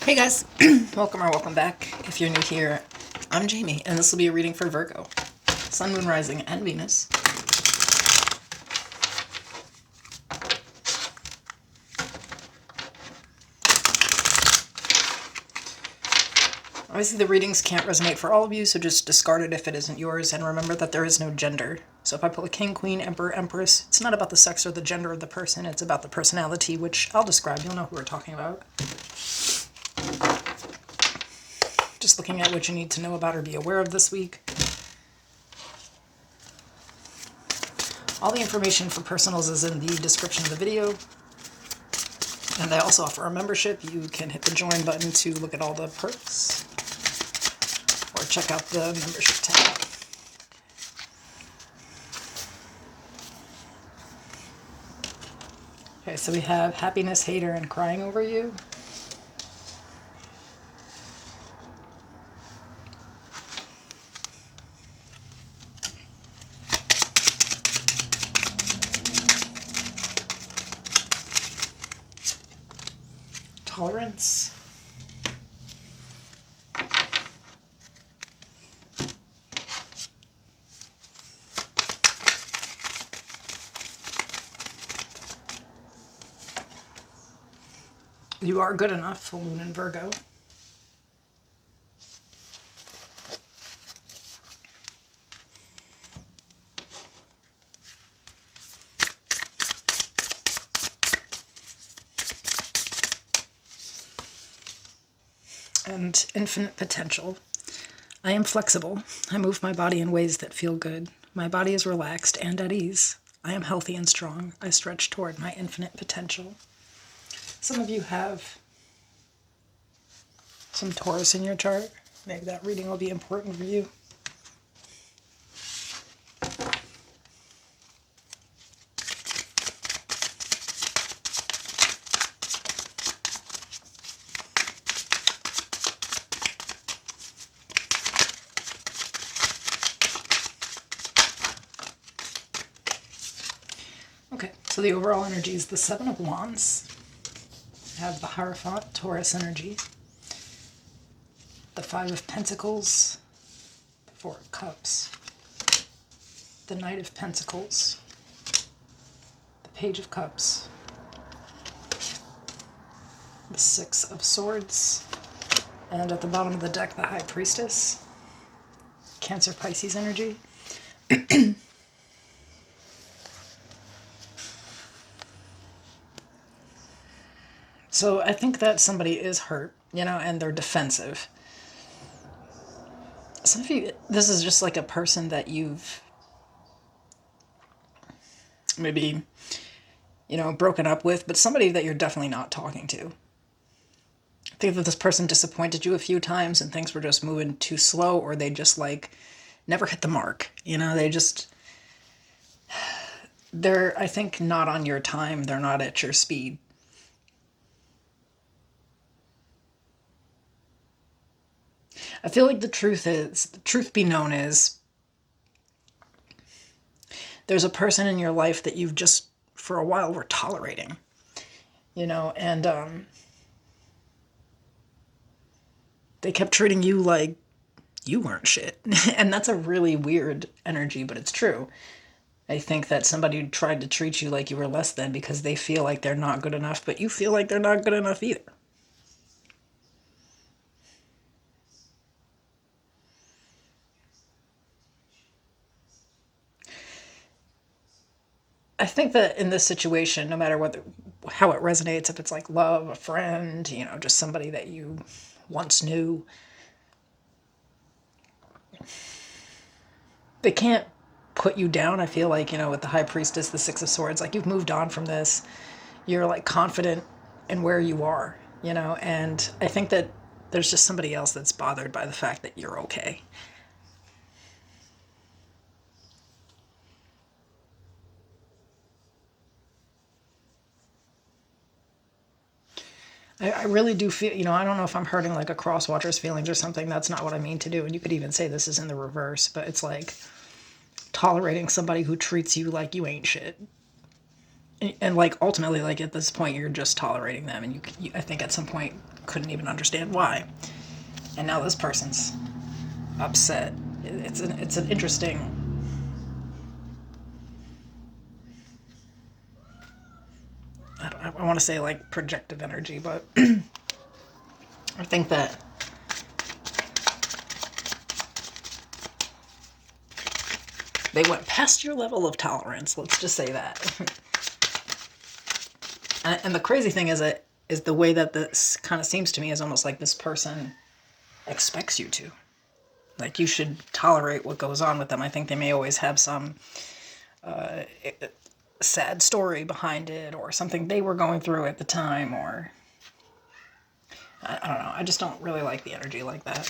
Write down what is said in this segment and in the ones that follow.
Hey guys, welcome or welcome back. If you're new here, I'm Jamie, and this will be a reading for Virgo, Sun, Moon, Rising, and Venus. Obviously the readings can't resonate for all of you, so just discard it if it isn't yours, and remember that there is no gender. So if I pull a King, Queen, Emperor, Empress, it's not about the sex or the gender of the person, it's about the personality, which I'll describe. You'll know who we're talking about. Just looking at what you need to know about or be aware of this week. All the information for personals is in the description of the video. And I also offer a membership. You can hit the join button to look at all the perks. Or check out the membership tab. Okay, so we have happiness, hater, and crying over you. Tolerance. You are good enough, full moon in Virgo. And infinite potential. I am flexible. I move my body in ways that feel good. My body is relaxed and at ease. I am healthy and strong. I stretch toward my infinite potential. Some of you have some Taurus in your chart. Maybe that reading will be important for you. Okay, so the overall energy is the Seven of Wands. I have the Hierophant, Taurus energy. The Five of Pentacles, the Four of Cups. The Knight of Pentacles. The Page of Cups. The Six of Swords. And at the bottom of the deck, the High Priestess. Cancer, Pisces energy. So I think that somebody is hurt, and they're defensive. Some of you, this is just like a person that you've maybe, broken up with, but somebody that you're definitely not talking to. I think that this person disappointed you a few times and things were just moving too slow, or they just never hit the mark. They're, I think, not on your time. They're not at your speed. I feel like the truth be known is, there's a person in your life that you've just, for a while, were tolerating, and they kept treating you like you weren't shit. And that's a really weird energy, but it's true. I think that somebody tried to treat you like you were less than because they feel like they're not good enough, but you feel like they're not good enough either. I think that in this situation, no matter how it resonates, if it's like love, a friend, just somebody that you once knew, they can't put you down. I feel like, with the High Priestess, the Six of Swords, you've moved on from this. You're confident in where you are, and I think that there's just somebody else that's bothered by the fact that you're okay. I really do feel, I don't know if I'm hurting a cross-watcher's feelings or something. That's not what I mean to do. And you could even say this is in the reverse, but it's tolerating somebody who treats you like you ain't shit. And ultimately, at this point, you're just tolerating them. And I think at some point, couldn't even understand why. And now this person's upset. It's an interesting... I want to say like projective energy, but I think that they went past your level of tolerance. Let's just say that. And the crazy thing is the way that this kind of seems to me is almost like this person expects you to. Like, you should tolerate what goes on with them. I think they may always have some sad story behind it, or something they were going through at the time, or... I don't know. I just don't really like the energy like that.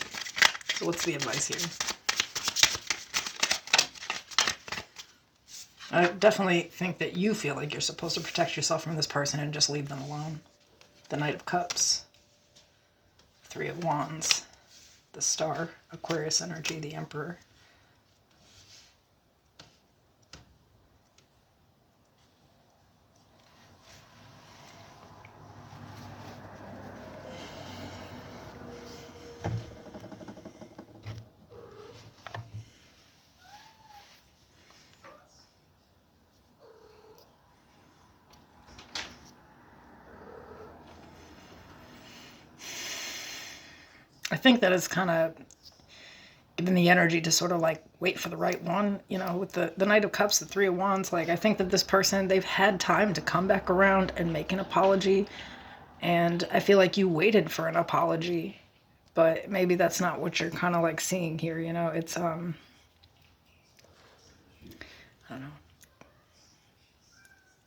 So what's the advice here? I definitely think that you feel like you're supposed to protect yourself from this person and just leave them alone. The Knight of Cups. Three of Wands. The Star. Aquarius energy. The Emperor. I think that it's kind of given the energy to sort of like wait for the right one, you know, with the Knight of Cups, the Three of Wands. Like, I think that this person, they've had time to come back around and make an apology. And I feel like you waited for an apology, but maybe that's not what you're kind of like seeing here, you know. It's, I don't know.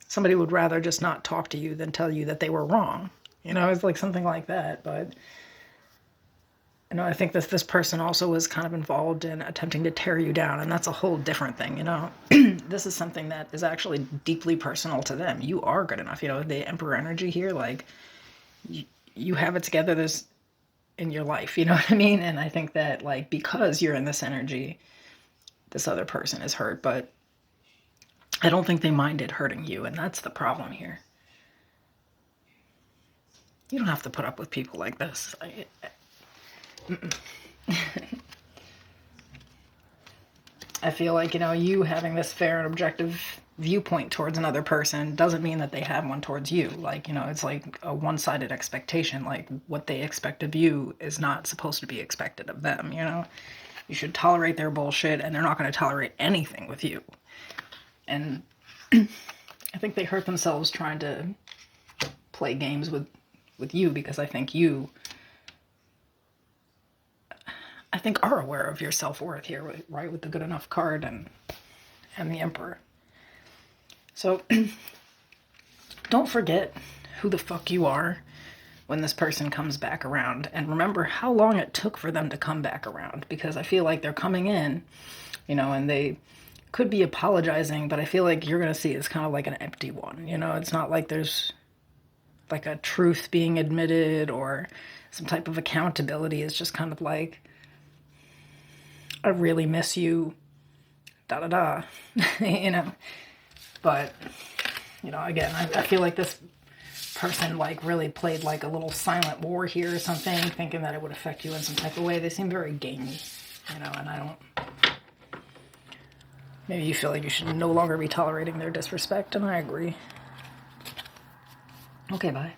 Somebody would rather just not talk to you than tell you that they were wrong. You know, it's like something like that, but... You know, I think that this person also was kind of involved in attempting to tear you down, and that's a whole different thing, you know. This is something that is actually deeply personal to them. You are good enough, you know, the Emperor energy here, like, you have it together this in your life, you know what I mean? And I think that, like, because you're in this energy, this other person is hurt, but I don't think they minded hurting you, and that's the problem here. You don't have to put up with people like this. I feel like, you know, you having this fair and objective viewpoint towards another person doesn't mean that they have one towards you. Like, you know, it's like a one-sided expectation. Like, what they expect of you is not supposed to be expected of them, you know? You should tolerate their bullshit, and they're not going to tolerate anything with you. And I think they hurt themselves trying to play games with you, because I think you... are aware of your self-worth here, right? With the Good Enough card and the Emperor. So don't forget who the fuck you are when this person comes back around. And remember how long it took for them to come back around. Because I feel like they're coming in, you know, and they could be apologizing, but I feel like you're going to see it's kind of like an empty one. You know, it's not like there's like a truth being admitted or some type of accountability. It's just kind of like, I really miss you, da-da-da, you know. But, you know, again, I feel like this person, like, really played, like, a little silent war here or something, thinking that it would affect you in some type of way. They seem very gamey, you know, and I don't... Maybe you feel like you should no longer be tolerating their disrespect, and I agree. Okay, bye.